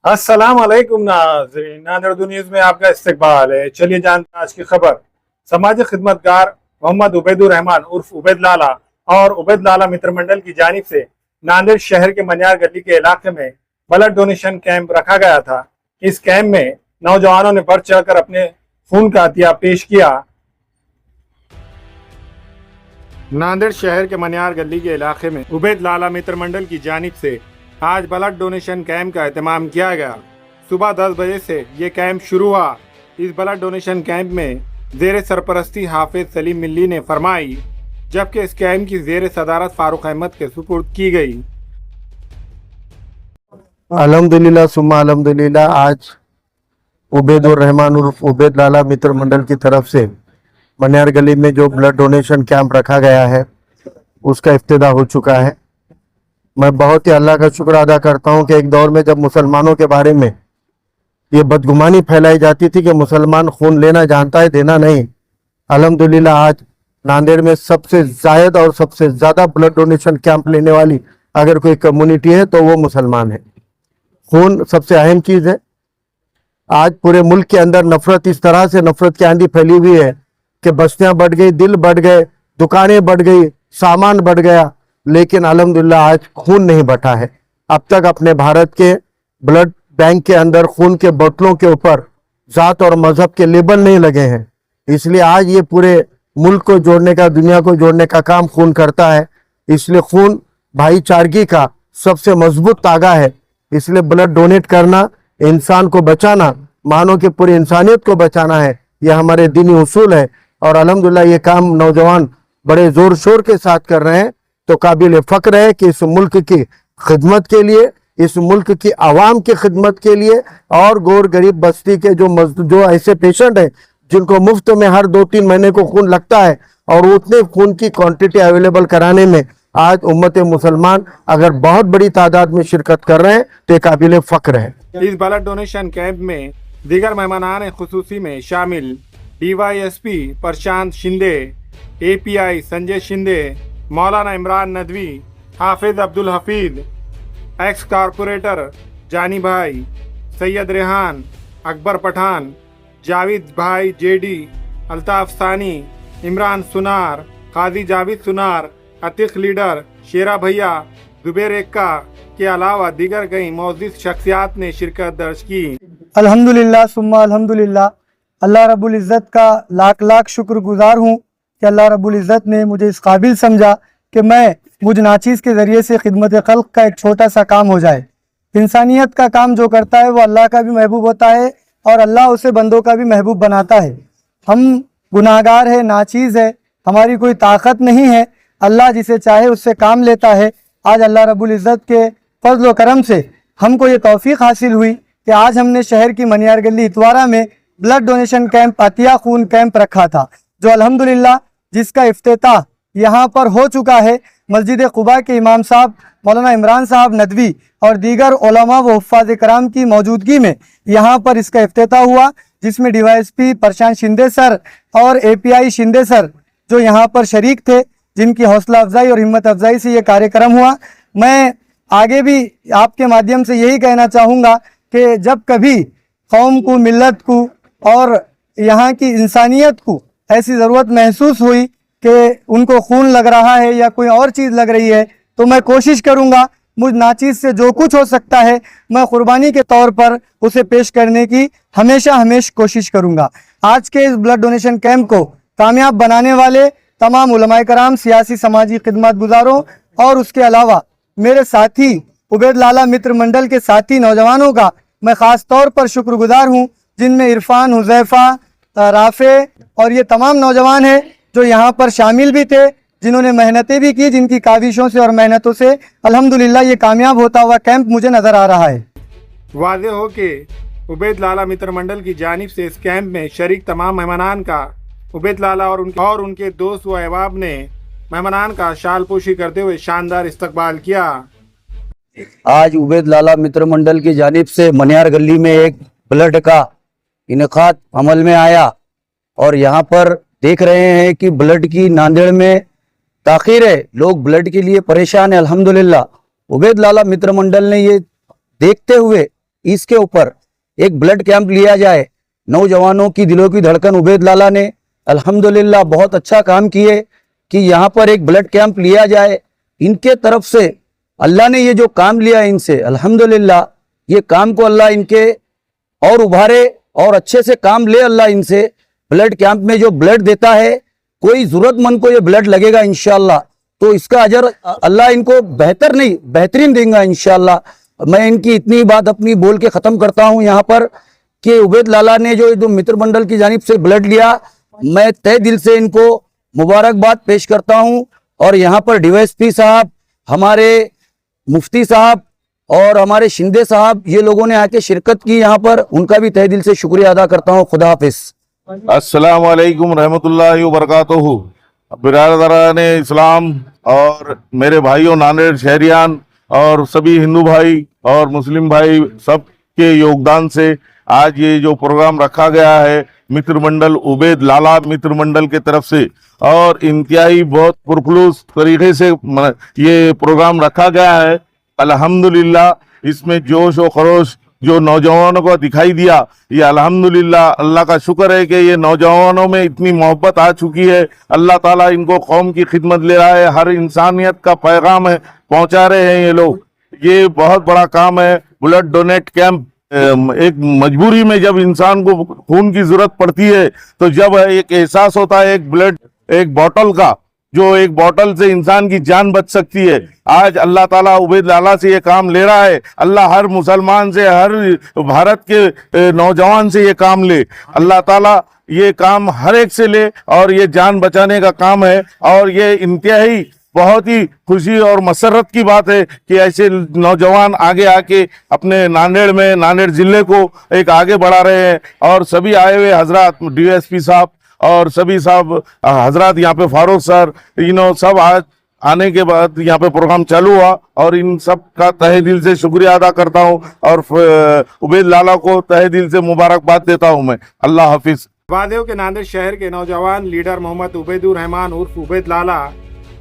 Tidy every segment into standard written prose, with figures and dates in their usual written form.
अस्सलाम वालेकुम नाज़रीन, नादरदू न्यूज़ में आपका इस्तकबाल है। चलिए जानते हैं आज की खबर। समाजी खिदमतगार मोहम्मद उबैदुर रहमान उर्फ उबैद लाला और उबैद लाला मित्र मंडल की जानिब से नांदेड़ शहर के मनियार गली के इलाके में ब्लड डोनेशन कैंप रखा गया था। इस कैंप में नौजवानों ने बढ़ चढ़कर अपने खून का अतिया पेश किया। नांदेड़ शहर के मनियार गली के इलाके में उबैद लाला मित्र मंडल की जानिब से आज ब्लड डोनेशन कैंप का एहतमाम किया गया। सुबह 10 बजे से ये कैंप शुरू हुआ। इस ब्लड डोनेशन कैंप में जेर सरपरस्ती हाफिज सलीम मिल्ली ने फरमाई, जबकि इस कैंप की जेर सदारत फारूक अहमद के सुपुर्द की गई। अल्हम्दुलिल्लाह सुम्मा अल्हम्दुलिल्लाह, आज उबैदुर रहमान उर्फ उबैद लाला मित्र मंडल की तरफ से मनियार गली में जो ब्लड डोनेशन कैंप रखा गया है उसका इफ्तिदा हो चुका है। मैं बहुत ही अल्लाह का शुक्र अदा करता हूं कि एक दौर में जब मुसलमानों के बारे में ये बदगुमानी फैलाई जाती थी कि मुसलमान खून लेना जानता है, देना नहीं, अल्हम्दुलिल्लाह आज नांदेड़ में सबसे जायद और सबसे ज़्यादा ब्लड डोनेशन कैंप लेने वाली अगर कोई कम्युनिटी है तो वो मुसलमान है। खून सबसे अहम चीज़ है। आज पूरे मुल्क के अंदर नफरत, इस तरह से नफरत की आंधी फैली हुई है कि बस्तियां बढ़ गई, दिल बढ़ गए, दुकानें बढ़ गई, सामान बढ़ गया, लेकिन अल्हम्दुलिल्लाह आज खून नहीं बटा है। अब तक अपने भारत के ब्लड बैंक के अंदर खून के बोतलों के ऊपर जात और मजहब के लेबल नहीं लगे हैं। इसलिए आज ये पूरे मुल्क को जोड़ने का, दुनिया को जोड़ने का काम खून करता है। इसलिए खून भाईचारगी का सबसे मजबूत तागा है। इसलिए ब्लड डोनेट करना, इंसान को बचाना, मानव के पूरी इंसानियत को बचाना है, यह हमारे दीनी उसूल है। और अल्हम्दुलिल्लाह ये काम नौजवान बड़े जोर शोर के साथ कर रहे हैं, तो काबिल फख्र है कि इस मुल्क की खिदमत के लिए, इस मुल्क की आवाम की खिदमत के लिए और गोर गरीब बस्ती के जो ऐसे पेशेंट हैं जिनको मुफ्त में हर 2-3 महीने को खून लगता है और उतने खून की क्वांटिटी अवेलेबल कराने में आज उम्मत मुसलमान अगर बहुत बड़ी तादाद में शिरकत कर रहे हैं तो ये काबिल फख्र है। इस ब्लड डोनेशन कैंप में दीगर मेहमानान खुसूसी में शामिल DYSP प्रशांत शिंदे, API संजय शिंदे, मौलाना इमरान नदवी, हाफिज अब्दुल हफीज, एक्स कारपोरेटर जानी भाई, सैयद रेहान, अकबर पठान, जावेद भाई JD, अल्ताफ सानी, इमरान सुनार, काजी जावेद सुनार, अतीक लीडर, शेरा भैया, जुबैर एक्का के अलावा दीगर कई मौजूद शख्सियात ने शिरकत दर्ज की। अल्हम्दुलिल्लाह सुम्मा अल्हम्दुलिल्लाह, अल्लाह रब्बुल इज़्ज़त का लाख लाख शुक्रगुजार हूँ कि अल्लाह रब्बुल इज़्ज़त ने मुझे इस काबिल समझा कि मैं मुझ नाचीज़ के ज़रिए से खिदमत खल्क़ का एक छोटा सा काम हो जाए। इंसानियत का काम जो करता है वो अल्लाह का भी महबूब होता है और अल्लाह उसे बंदों का भी महबूब बनाता है। हम गुनाहगार है, नाचीज़ है, हमारी कोई ताकत नहीं है, अल्लाह जिसे चाहे उससे काम लेता है। आज अल्लाह रब्बुल इज़्ज़त के फज़ल व करम से हमको ये तौफ़ीक़ हासिल हुई कि आज हमने शहर की मनियार गली इतवारा में ब्लड डोनेशन कैंप, अतिया खून कैंप रखा था, जो अल्हम्दुलिल्लाह जिसका इफ्तिताह यहाँ पर हो चुका है। मस्जिद क़ुबा के इमाम साहब मौलाना इमरान साहब नदवी और दीगर उलमा व हुफ़्फ़ाज़ कराम की मौजूदगी में यहाँ पर इसका इफ्तिताह हुआ, जिसमें DYSP प्रशांत शिंदे सर और API शिंदे सर जो यहाँ पर शरीक थे, जिनकी हौसला अफजाई और हिम्मत अफजाई से ये कार्यक्रम हुआ। मैं आगे भी आपके माध्यम से यही कहना चाहूँगा कि जब कभी कौम को, मिल्लत को और यहाँ की इंसानियत को ऐसी ज़रूरत महसूस हुई कि उनको खून लग रहा है या कोई और चीज़ लग रही है, तो मैं कोशिश करूँगा मुझ नाचीज़ से जो कुछ हो सकता है मैं कुर्बानी के तौर पर उसे पेश करने की हमेशा कोशिश करूँगा। आज के इस ब्लड डोनेशन कैंप को कामयाब बनाने वाले तमाम उलमाए कराम, सियासी समाजी खिदमत गुजारों और उसके अलावा मेरे साथी उबैद लाला मित्र मंडल के साथी नौजवानों का मैं ख़ास तौर पर शुक्रगुजार हूँ, जिनमें इरफान, हुज़ैफ़ा, राफ़े और ये तमाम नौजवान हैं जो यहाँ पर शामिल भी थे, जिन्होंने मेहनतें भी की, जिनकी काविशों से और मेहनतों से अल्हम्दुलिल्लाह ये कामयाब होता हुआ कैंप मुझे नज़र आ रहा है। वाज़ेह हो कि उबैद लाला मित्र मंडल की जानिब से इस कैंप में शरीक तमाम मेहमानान का उबैद लाला और उनके दोस्त व अहबाब ने मेहमानान का शाल पोशी करते हुए शानदार इस्तकबाल किया। आज उबैद लाला मित्र मंडल की जानिब से मनियार गली में एक ब्लड का इनेकाद अमल में आया और यहाँ पर देख रहे हैं कि ब्लड की नांदेड़ में ताख़ीर है, लोग ब्लड के लिए परेशान है। अल्हम्दुलिल्लाह उबैद लाला मित्र मंडल ने ये देखते हुए इसके ऊपर एक ब्लड कैंप लिया जाए। नौजवानों की दिलों की धड़कन उबैद लाला ने अल्हम्दुलिल्लाह बहुत अच्छा काम किए कि यहाँ पर एक ब्लड कैंप लिया जाए। इनके तरफ से अल्लाह ने ये जो काम लिया इनसे, अल्हम्दुलिल्लाह ये काम को अल्लाह इनके और उभारे और अच्छे से काम ले अल्लाह इनसे। ब्लड कैंप में जो ब्लड देता है, कोई जरूरतमंद को ये ब्लड लगेगा इंशाल्लाह, तो इसका अजर अल्लाह इनको बेहतर नहीं बेहतरीन देगा इंशाल्लाह। मैं इनकी इतनी बात अपनी बोल के ख़त्म करता हूँ यहाँ पर कि उबैद लाला ने जो मित्र मंडल की जानिब से ब्लड लिया, मैं तहे दिल से इनको मुबारकबाद पेश करता हूँ। और यहाँ पर डीवाईएसपी साहब, हमारे मुफ्ती साहब और हमारे शिंदे साहब, ये लोगों ने आके शिरकत की यहाँ पर, उनका भी तहे दिल से शुक्रिया अदा करता हूँ। खुदा हाफिज। अस्सलाम वालेकुम रहमतुल्लाहि व बरकातुहू। बिरादरान इस्लाम और मेरे भाइयों नांदेड़ शहरियान और सभी हिंदू भाई और मुस्लिम भाई सब के योगदान से आज ये जो प्रोग्राम रखा गया है मित्र मंडल उबैद लाला मित्र मंडल के तरफ से, और इंतहाई बहुत पुरखलूस तरीके से ये प्रोग्राम रखा गया है। अल्हम्दुलिल्लाह इसमें जोश और खरोश जो नौजवानों को दिखाई दिया, ये अल्हम्दुलिल्लाह अल्लाह का शुक्र है कि ये नौजवानों में इतनी मोहब्बत आ चुकी है। अल्लाह ताला इनको कौम की खिदमत ले रहा है, हर इंसानियत का पैगाम है पहुंचा रहे हैं ये लोग। ये बहुत बड़ा काम है। ब्लड डोनेट कैंप एक मजबूरी में जब इंसान को खून की जरूरत पड़ती है, तो जब एक एहसास होता है एक ब्लड एक बोतल का, जो एक बोतल से इंसान की जान बच सकती है। आज अल्लाह ताला उबैद लाला से ये काम ले रहा है। अल्लाह हर मुसलमान से, हर भारत के नौजवान से ये काम ले। अल्लाह ताला ये काम हर एक से ले और ये जान बचाने का काम है। और ये इंतहाई बहुत ही खुशी और मसरत की बात है कि ऐसे नौजवान आगे आके अपने नांदेड़ जिले को एक आगे बढ़ा रहे हैं। और सभी आए हुए हजरात, डीएसपी साहब और सभी साहब हजरात, यहाँ पे फारूक सर, सब आज आने के बाद यहाँ पे प्रोग्राम चालू हुआ और इन सब का तहे दिल से शुक्रिया अदा करता हूँ और उबैद लाला को तहे दिल से मुबारकबाद देता हूँ मैं। अल्लाह हाफिज। वादेव के नांदेड़ शहर के नौजवान लीडर मोहम्मद उबैदुर रहमान उर्फ उबैद लाला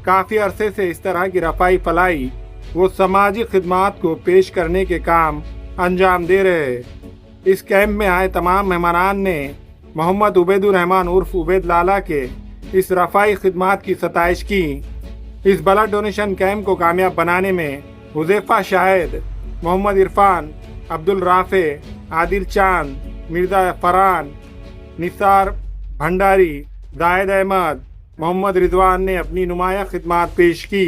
काफ़ी अरसे से इस तरह की रफाई फलाई वो समाजी खिदमात को पेश करने के काम अंजाम दे रहे हैं। इस कैंप में आए तमाम मेहमानान ने मोहम्मद उबैदुर रहमान उर्फ उबैद लाला के इस रफाई खिदमात की सताइश की। इस ब्लड डोनेशन कैंप को कामयाब बनाने में हुज़ैफा शाहिद, मोहम्मद इरफान, अब्दुल राफे, आदिल चांद, मिर्ज़ा फरहान, निसार भंडारी, जायद अहमद, मोहम्मद रिजवान ने अपनी नुमाया खिदमात पेश की।